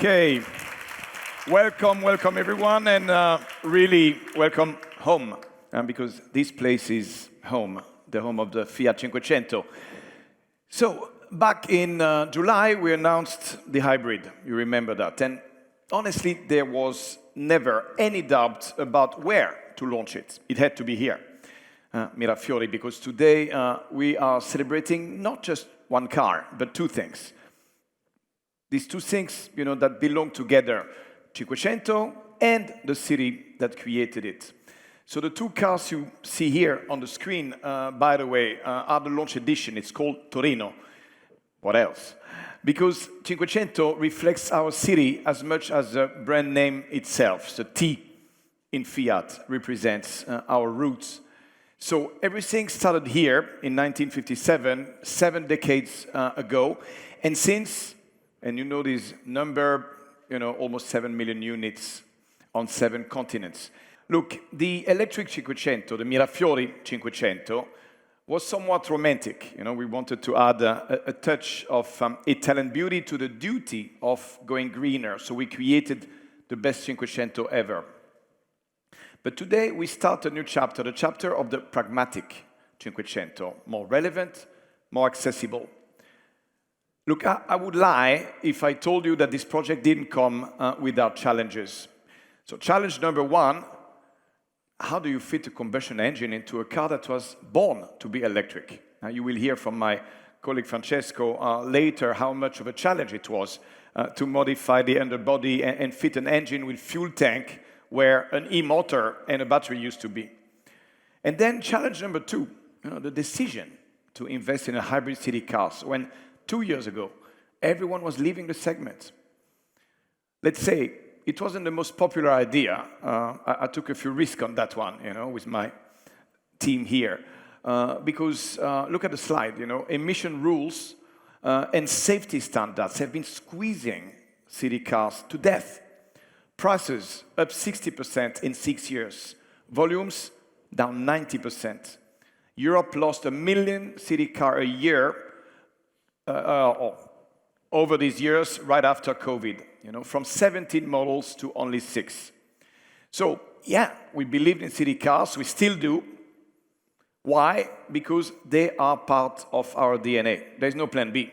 Okay, welcome everyone, and really welcome home, because this place is home, the home of the Fiat Cinquecento. So back in July, we announced the hybrid. You remember that, and honestly, there was never any doubt about where to launch it. It had to be here, Mirafiori, because today we are celebrating not just one car, but two things. These two things, that belong together, Cinquecento and the city that created it. So the two cars you see here on the screen, by the way, are the launch edition. It's called Torino. What else? Because Cinquecento reflects our city as much as the brand name itself. The T in Fiat represents our roots. So everything started here in 1957, 7 decades ago, and since, and you know this number, almost 7 million units on 7 continents. Look, the electric Cinquecento, the Mirafiori Cinquecento, was somewhat romantic. We wanted to add a touch of Italian beauty to the duty of going greener, so we created the best Cinquecento ever. But today we start a new chapter, the chapter of the pragmatic Cinquecento, more relevant, more accessible. Look, I would lie if I told you that this project didn't come without challenges. So challenge number one, how do you fit a combustion engine into a car that was born to be electric? You will hear from my colleague Francesco later how much of a challenge it was to modify the underbody and fit an engine with fuel tank where an e-motor and a battery used to be. And then challenge number two, the decision to invest in a hybrid city cars when 2 years ago, everyone was leaving the segment. Let's say it wasn't the most popular idea. I took a few risks on that one, with my team here. Because look at the slide, emission rules and safety standards have been squeezing city cars to death. Prices up 60% in 6 years. Volumes down 90%. Europe lost 1 million city car a year over these years, right after COVID, from 17 models to only 6. So, yeah, we believed in city cars, we still do. Why? Because they are part of our DNA. There's no plan B.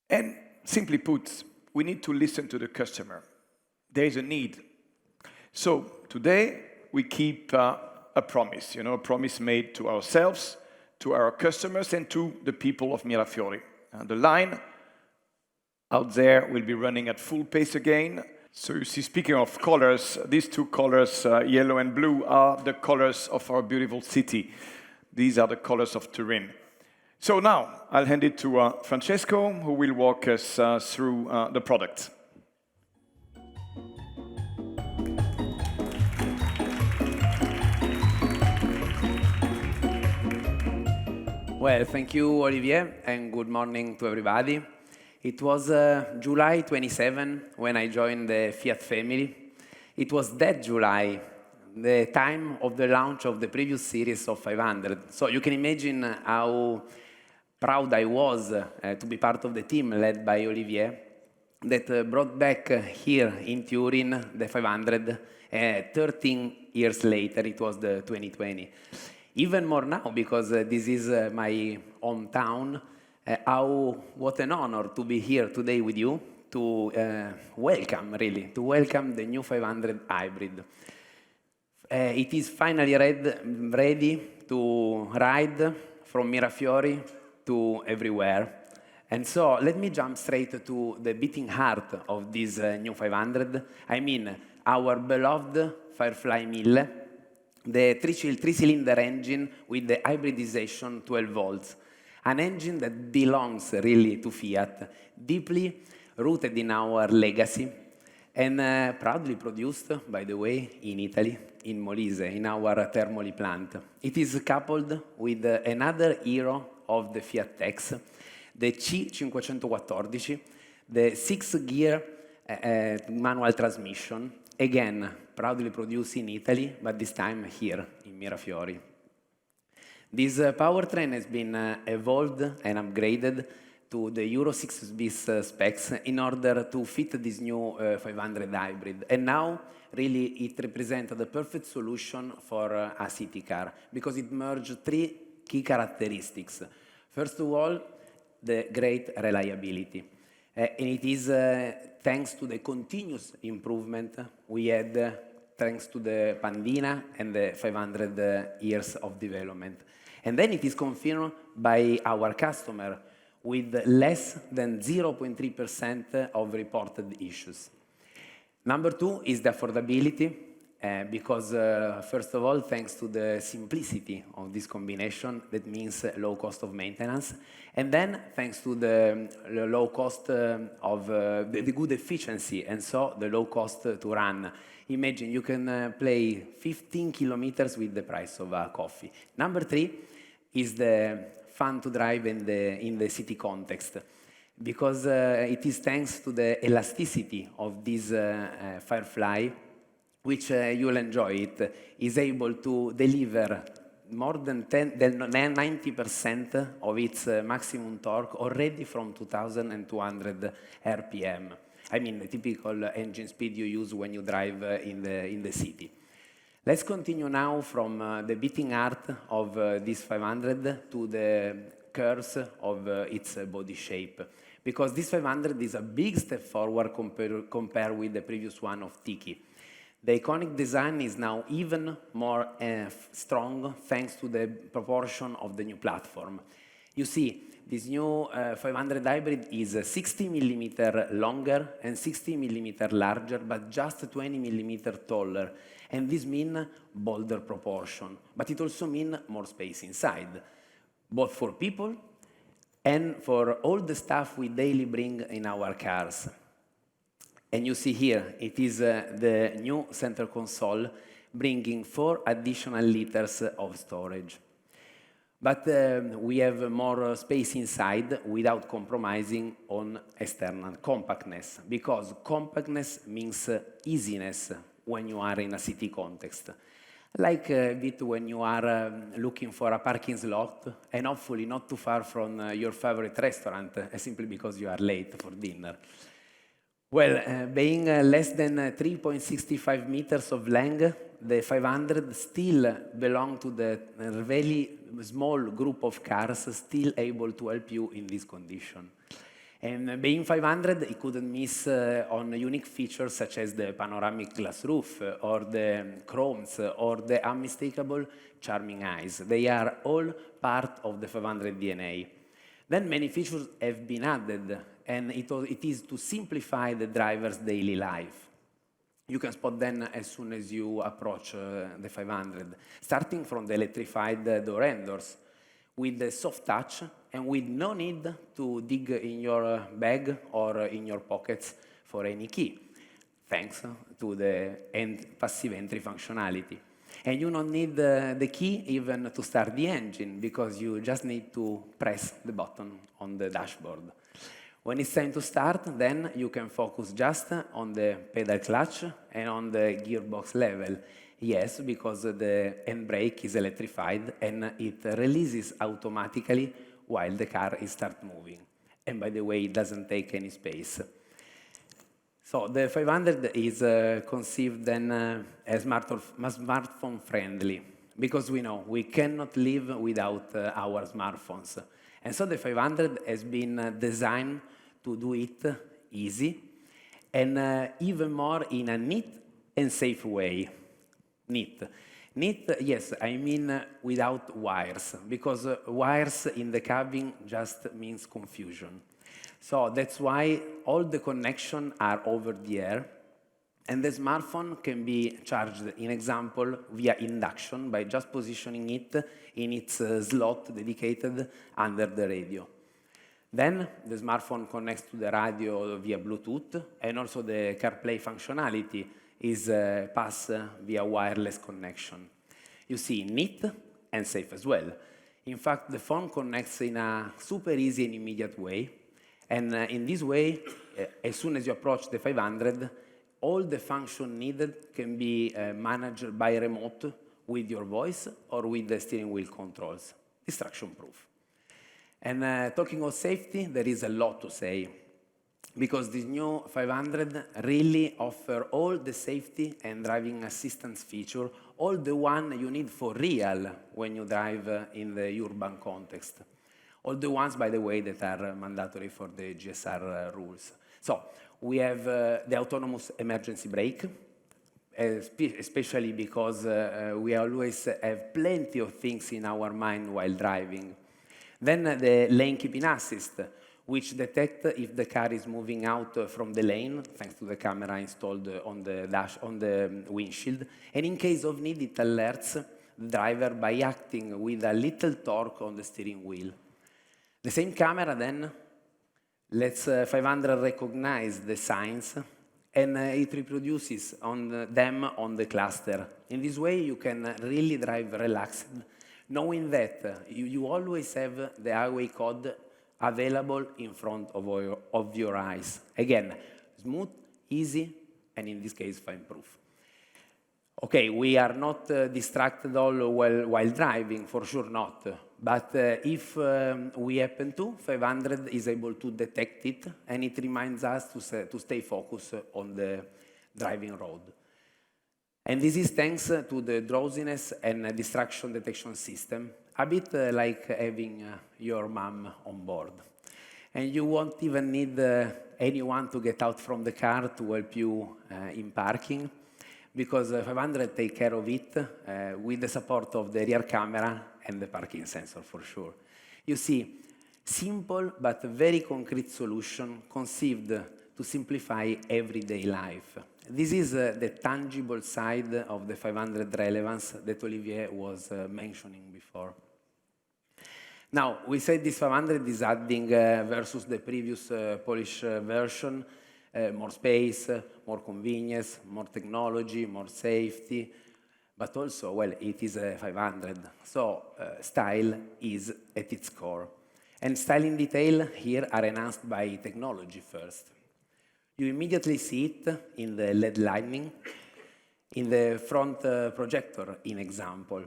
And simply put, we need to listen to the customer. There is a need. So, today, we keep a promise, a promise made to ourselves, to our customers, and to the people of Mirafiori. And the line out there will be running at full pace again. So you see, speaking of colors, these two colors, yellow and blue, are the colors of our beautiful city. These are the colors of Turin. So now, I'll hand it to Francesco, who will walk us through the product. Well, thank you, Olivier, and good morning to everybody. It was July 27 when I joined the Fiat family. It was that July, the time of the launch of the previous series of 500. So you can imagine how proud I was to be part of the team led by Olivier that brought back here in Turin the 500. 13 years later, it was the 2020. Even more now, because this is my hometown. What an honor to be here today with you to welcome the new 500 Hybrid. It is finally ready to ride from Mirafiori to everywhere. And so let me jump straight to the beating heart of this new 500. I mean, our beloved Firefly 1000. The three-cylinder engine with the hybridization 12 volts. An engine that belongs really to Fiat, deeply rooted in our legacy, and proudly produced, by the way, in Italy, in Molise, in our Termoli plant. It is coupled with another hero of the Fiat Techs, the C514, the 6-gear manual transmission, again, proudly produced in Italy, but this time here in Mirafiori. This powertrain has been evolved and upgraded to the Euro 6 bis specs in order to fit this new 500 hybrid. And now, really, it represents the perfect solution for a city car because it merged three key characteristics. First of all, the great reliability. And it is thanks to the continuous improvement we had thanks to the Pandina and the 500 years of development. And then it is confirmed by our customer with less than 0.3% of reported issues. Number two is the affordability, because first of all, thanks to the simplicity of this combination, that means low cost of maintenance, and then thanks to the low cost of the good efficiency, and so the low cost to run. Imagine you can play 15 kilometers with the price of a coffee. Number three is the fun to drive in the city context, because it is thanks to the elasticity of this Firefly, which you'll enjoy it, is able to deliver more than 90% of its maximum torque already from 2,200 RPM. I mean, the typical engine speed you use when you drive in the city. Let's continue now from the beating heart of this 500 to the curves of its body shape. Because this 500 is a big step forward compared with the previous one of Tiki. The iconic design is now even more strong thanks to the proportion of the new platform. You see, this new 500 hybrid is 60 millimeter longer and 60 millimeter larger, but just 20 millimeter taller. And this means bolder proportion, but it also means more space inside, both for people and for all the stuff we daily bring in our cars. And you see here, it is the new center console bringing 4 additional liters of storage. But we have more space inside without compromising on external compactness, because compactness means easiness when you are in a city context. Like a bit when you are looking for a parking slot and hopefully not too far from your favorite restaurant, simply because you are late for dinner. Well, being less than 3.65 meters of length, the 500 still belong to the really small group of cars still able to help you in this condition. And being 500, it couldn't miss on unique features such as the panoramic glass roof, or the chromes, or the unmistakable charming eyes. They are all part of the 500 DNA. Then many features have been added, and it is to simplify the driver's daily life. You can spot them as soon as you approach the 500, starting from the electrified door handles, with the soft touch and with no need to dig in your bag or in your pockets for any key, thanks to the passive entry functionality. And you don't need the key even to start the engine, because you just need to press the button on the dashboard. When it's time to start, then you can focus just on the pedal clutch and on the gearbox level. Yes, because the handbrake is electrified and it releases automatically while the car is start moving. And by the way, it doesn't take any space. So the 500 is conceived then as smartphone friendly, because we know we cannot live without our smartphones. And so the 500 has been designed to do it easy and even more in a neat and safe way. Neat, yes, I mean without wires, because wires in the cabin just means confusion. So that's why all the connections are over the air, and the smartphone can be charged, in example, via induction by just positioning it in its slot dedicated under the radio. Then the smartphone connects to the radio via Bluetooth, and also the CarPlay functionality is passed via wireless connection. You see, neat and safe as well. In fact, the phone connects in a super easy and immediate way. And in this way, as soon as you approach the 500, all the function needed can be managed by remote with your voice or with the steering wheel controls. Distraction proof. And talking of safety, there is a lot to say, because this new 500 really offer all the safety and driving assistance feature, all the one you need for real when you drive in the urban context. All the ones, by the way, that are mandatory for the GSR rules. So we have the autonomous emergency brake, especially because we always have plenty of things in our mind while driving. Then the lane keeping assist, which detects if the car is moving out from the lane, thanks to the camera installed on the windshield. And in case of need, it alerts the driver by acting with a little torque on the steering wheel. The same camera then lets 500 recognize the signs, and it reproduces them on the cluster. In this way, you can really drive relaxed, knowing that you always have the highway code available in front of your eyes. Again, smooth, easy, and in this case, fine-proof. Okay, we are not distracted all while driving, for sure not. But if we happen to, 500 is able to detect it, and it reminds us to stay focused on the driving road. And this is thanks to the drowsiness and distraction detection system, a bit like having your mom on board. And you won't even need anyone to get out from the car to help you in parking, because 500 take care of it with the support of the rear camera and the parking sensor, for sure. You see, simple but very concrete solution conceived to simplify everyday life. This is the tangible side of the 500 relevance that Olivier was mentioning before. Now, we said this 500 is adding versus the previous Polish version, more space, more convenience, more technology, more safety, but also, well, it is a 500, so style is at its core. And style in detail here are enhanced by technology first. You immediately see it in the LED lighting, in the front projector, in example.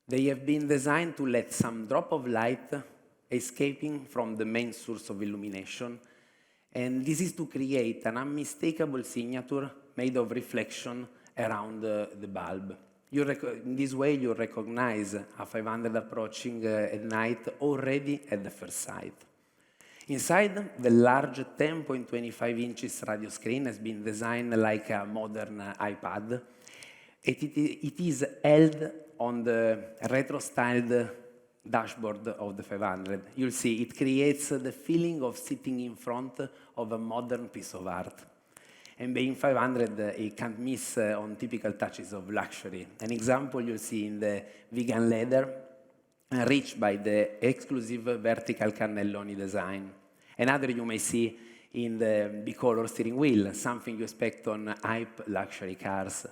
They have been designed to let some drop of light escaping from the main source of illumination, and this is to create an unmistakable signature made of reflection around the bulb. In this way, you recognize a 500 approaching at night already at the first sight. Inside, the large 10.25 inches radio screen has been designed like a modern iPad. It is held on the retro-styled dashboard of the 500. You'll see it creates the feeling of sitting in front of a modern piece of art. And being 500, it can't miss on typical touches of luxury. An example you'll see in the vegan leather, reached by the exclusive vertical cannelloni design. Another you may see in the bicolor steering wheel, something you expect on hype luxury cars.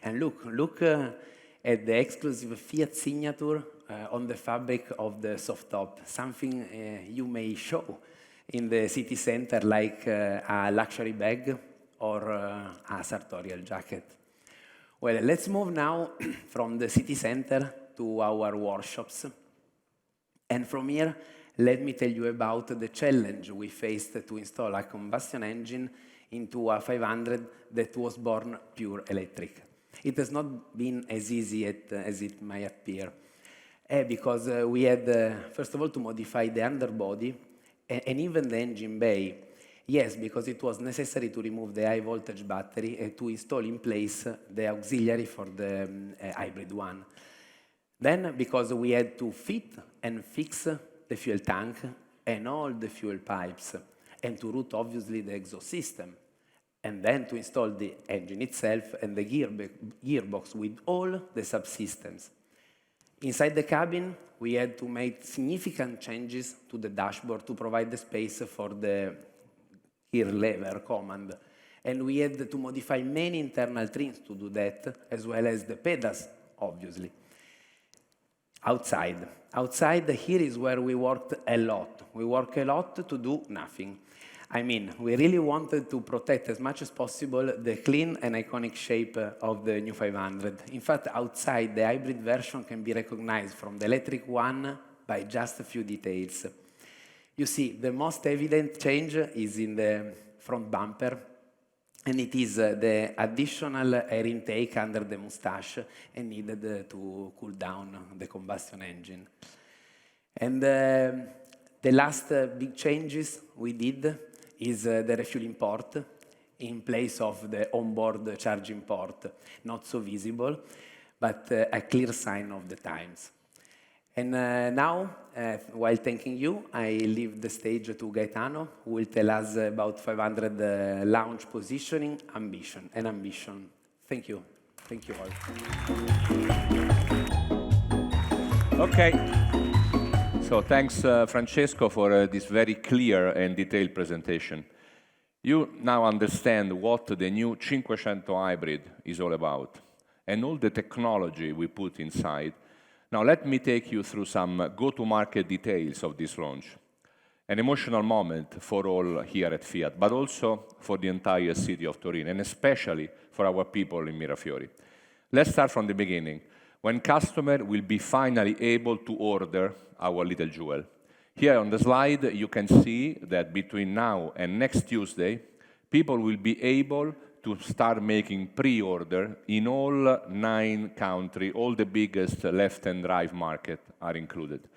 And look at the exclusive Fiat signature on the fabric of the soft top, something you may show in the city center like a luxury bag or a sartorial jacket. Well, let's move now from the city center to our workshops. And from here, let me tell you about the challenge we faced to install a combustion engine into a 500 that was born pure electric. It has not been as easy as it might appear, because we had, first of all, to modify the underbody and even the engine bay. Yes, because it was necessary to remove the high voltage battery and to install in place the auxiliary for the hybrid one. Then, because we had to fit and fix the fuel tank and all the fuel pipes, and to route, obviously, the exhaust system, and then to install the engine itself and the gearbox with all the subsystems. Inside the cabin, we had to make significant changes to the dashboard to provide the space for the gear lever command. And we had to modify many internal trims to do that, as well as the pedals, obviously. Outside, here is where we worked a lot. We worked a lot to do nothing. I mean, we really wanted to protect as much as possible the clean and iconic shape of the new 500. In fact, outside, the hybrid version can be recognized from the electric one by just a few details. You see, the most evident change is in the front bumper, and it is the additional air intake under the mustache and needed to cool down the combustion engine. And the last big changes we did is the refueling port in place of the onboard charging port. Not so visible, but a clear sign of the times. And now, while thanking you, I leave the stage to Gaetano, who will tell us about 500 launch positioning, ambition. Thank you. Thank you all. Okay. So thanks, Francesco, for this very clear and detailed presentation. You now understand what the new Cinquecento Hybrid is all about, and all the technology we put inside. Now let me take you through some go-to-market details of this launch. An emotional moment for all here at Fiat, but also for the entire city of Turin, and especially for our people in Mirafiori. Let's start from the beginning, when customer will be finally able to order our little jewel. Here on the slide, you can see that between now and next Tuesday, people will be able to start making pre-order in all 9 countries. All the biggest left-hand drive market are included.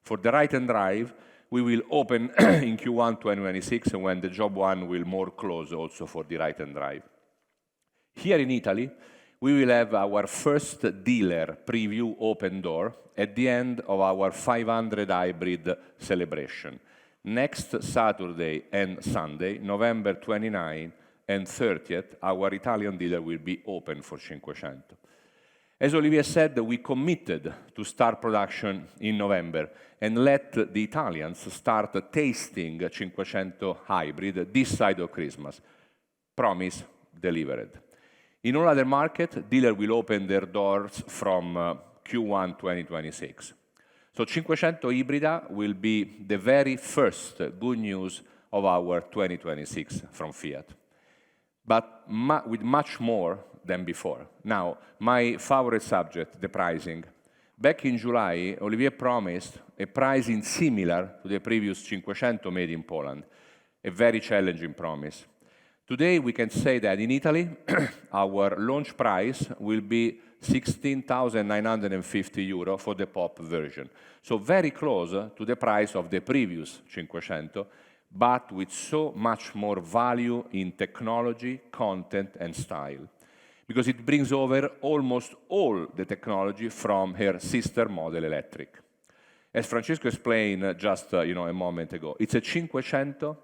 For the right-hand drive, we will open in Q1 2026, when the job one will more close also for the right-hand drive. Here in Italy, we will have our first dealer preview open door at the end of our 500 hybrid celebration. Next Saturday and Sunday, November 29 and 30th, our Italian dealer will be open for Cinquecento. As Olivier said, we committed to start production in November and let the Italians start tasting Cinquecento Hybrid this side of Christmas. Promise delivered. In all other markets, dealers will open their doors from Q1 2026. So Cinquecento Ibrida will be the very first good news of our 2026 from Fiat, but with much more than before. Now, my favorite subject, the pricing. Back in July, Olivier promised a pricing similar to the previous Cinquecento made in Poland, a very challenging promise. Today, we can say that in Italy, our launch price will be 16,950 euro for the Pop version. So very close to the price of the previous Cinquecento, but with so much more value in technology, content, and style, because it brings over almost all the technology from her sister model electric. As Francesco explained just a moment ago, it's a Cinquecento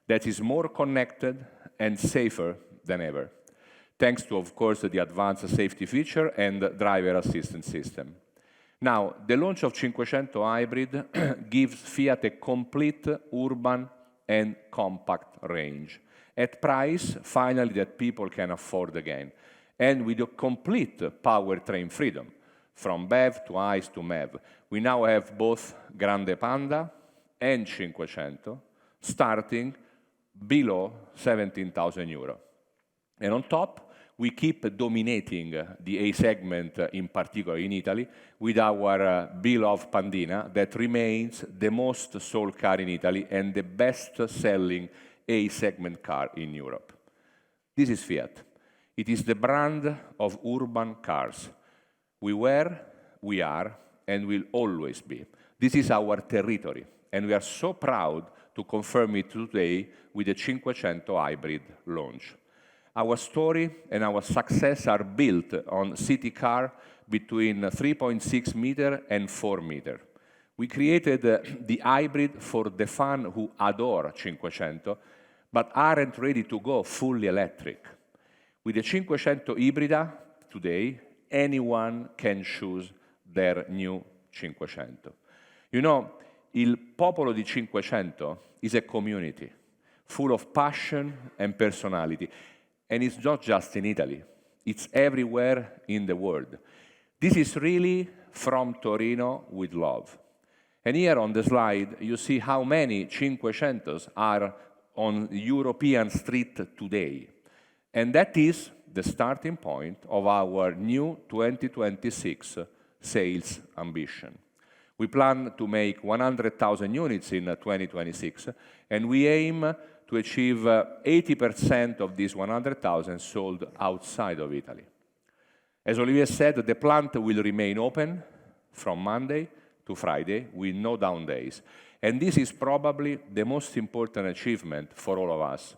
that is more connected and safer than ever, thanks to, of course, the advanced safety feature and driver assistance system. Now, the launch of Cinquecento Hybrid gives Fiat a complete urban and compact range, at price, finally, that people can afford again, and with a complete powertrain freedom, from BEV to ICE to MEV. We now have both Grande Panda and Cinquecento, starting below 17,000 euro. And on top, we keep dominating the A segment, in particular in Italy, with our beloved Pandina that remains the most sold car in Italy and the best-selling A segment car in Europe. This is Fiat. It is the brand of urban cars. We were, we are, and will always be. This is our territory, and we are so proud to confirm it today with the Cinquecento Hybrid launch. Our story and our success are built on city car between 3.6 meter and 4 meter. We created the hybrid for the fan who adore Cinquecento, but aren't ready to go fully electric. With the Cinquecento Ibrida, today, anyone can choose their new Cinquecento. You know, il popolo di Cinquecento is a community full of passion and personality. And it's not just in Italy, it's everywhere in the world. This is really from Torino with love. And here on the slide, you see how many Cinquecentos are on European street today. And that is the starting point of our new 2026 sales ambition. We plan to make 100,000 units in 2026, and we aim to achieve 80% of these 100,000 sold outside of Italy. As Olivier said, the plant will remain open from Monday to Friday with no down days. And this is probably the most important achievement for all of us.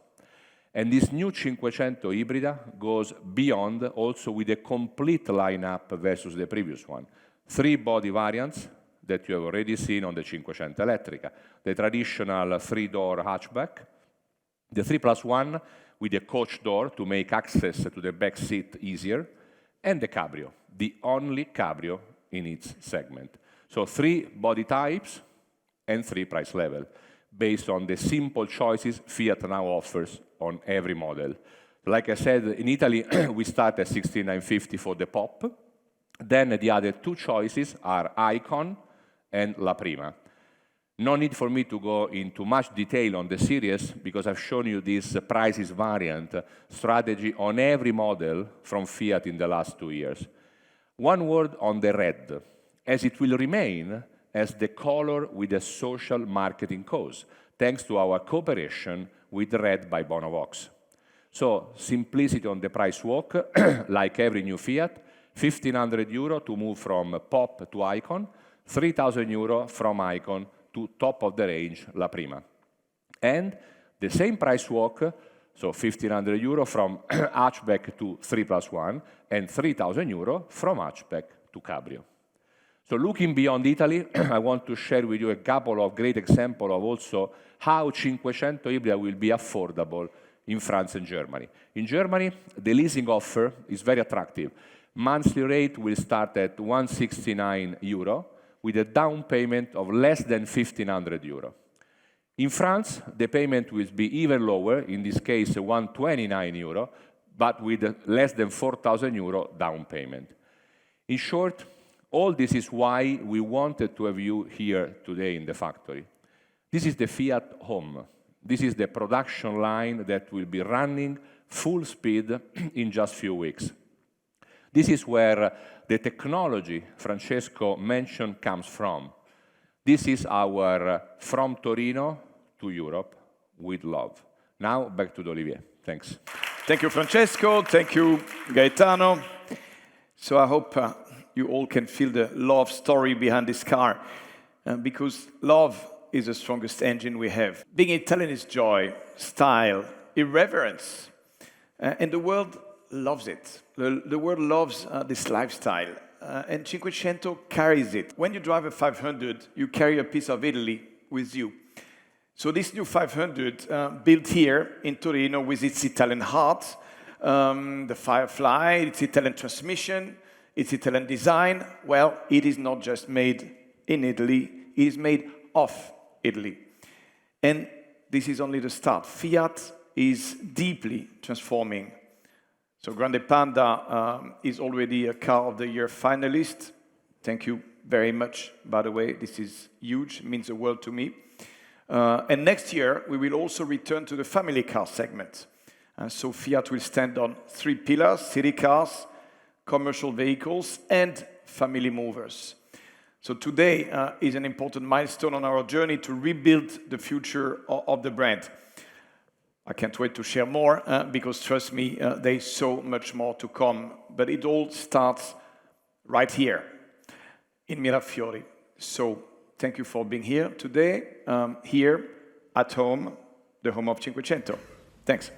And this new Cinquecento Ibrida goes beyond also with a complete lineup versus the previous one. 3 body variants that you have already seen on the Cinquecento Elettrica. The traditional 3-door hatchback, the 3+1 with a coach door to make access to the back seat easier, and the Cabrio, the only Cabrio in its segment. So 3 body types and 3 price level, based on the simple choices Fiat now offers on every model. Like I said, in Italy, we start at 16,950 for the Pop. Then the other 2 choices are Icon and La Prima. No need for me to go into much detail on the series, because I've shown you this prices variant strategy on every model from Fiat in the last 2 years. One word on the red, as it will remain as the color with a social marketing cause, thanks to our cooperation with Red by Bonovox. So, simplicity on the price walk, like every new Fiat, 1,500 euro to move from Pop to Icon, 3,000 euro from Icon to top of the range La Prima. And the same price walk, so 1,500 euro from hatchback to 3+1, and 3,000 euro from hatchback to Cabrio. So looking beyond Italy, I want to share with you a couple of great examples of also how Cinquecento Ibrida will be affordable in France and Germany. In Germany, the leasing offer is very attractive. Monthly rate will start at 169 euro, with a down payment of less than 1,500 euro. In France, the payment will be even lower, in this case 129 euro, but with less than 4,000 euro down payment. In short, all this is why we wanted to have you here today in the factory. This is the Fiat Home. This is the production line that will be running full speed in just a few weeks. This is where the technology Francesco mentioned comes from. This is our From Torino to Europe with love. Now, back to Olivier. Thanks. Thank you, Francesco. Thank you, Gaetano. So I hope you all can feel the love story behind this car, because love is the strongest engine we have. Being Italian is joy, style, irreverence, and the world loves it. The world loves this lifestyle, and Cinquecento carries it. When you drive a 500, you carry a piece of Italy with you. So this new 500, built here in Torino with its Italian heart, the Firefly, its Italian transmission, its Italian design, well, it is not just made in Italy, it is made of Italy. And this is only the start. Fiat is deeply transforming. So Grande Panda is already a Car of the Year finalist. Thank you very much, by the way. This is huge, means the world to me. And next year, we will also return to the family car segment. So Fiat will stand on 3 pillars: city cars, commercial vehicles, and family movers. So today is an important milestone on our journey to rebuild the future of the brand. I can't wait to share more, because trust me, there is so much more to come. But it all starts right here, in Mirafiori. So thank you for being here today, here at home, the home of Cinquecento. Thanks.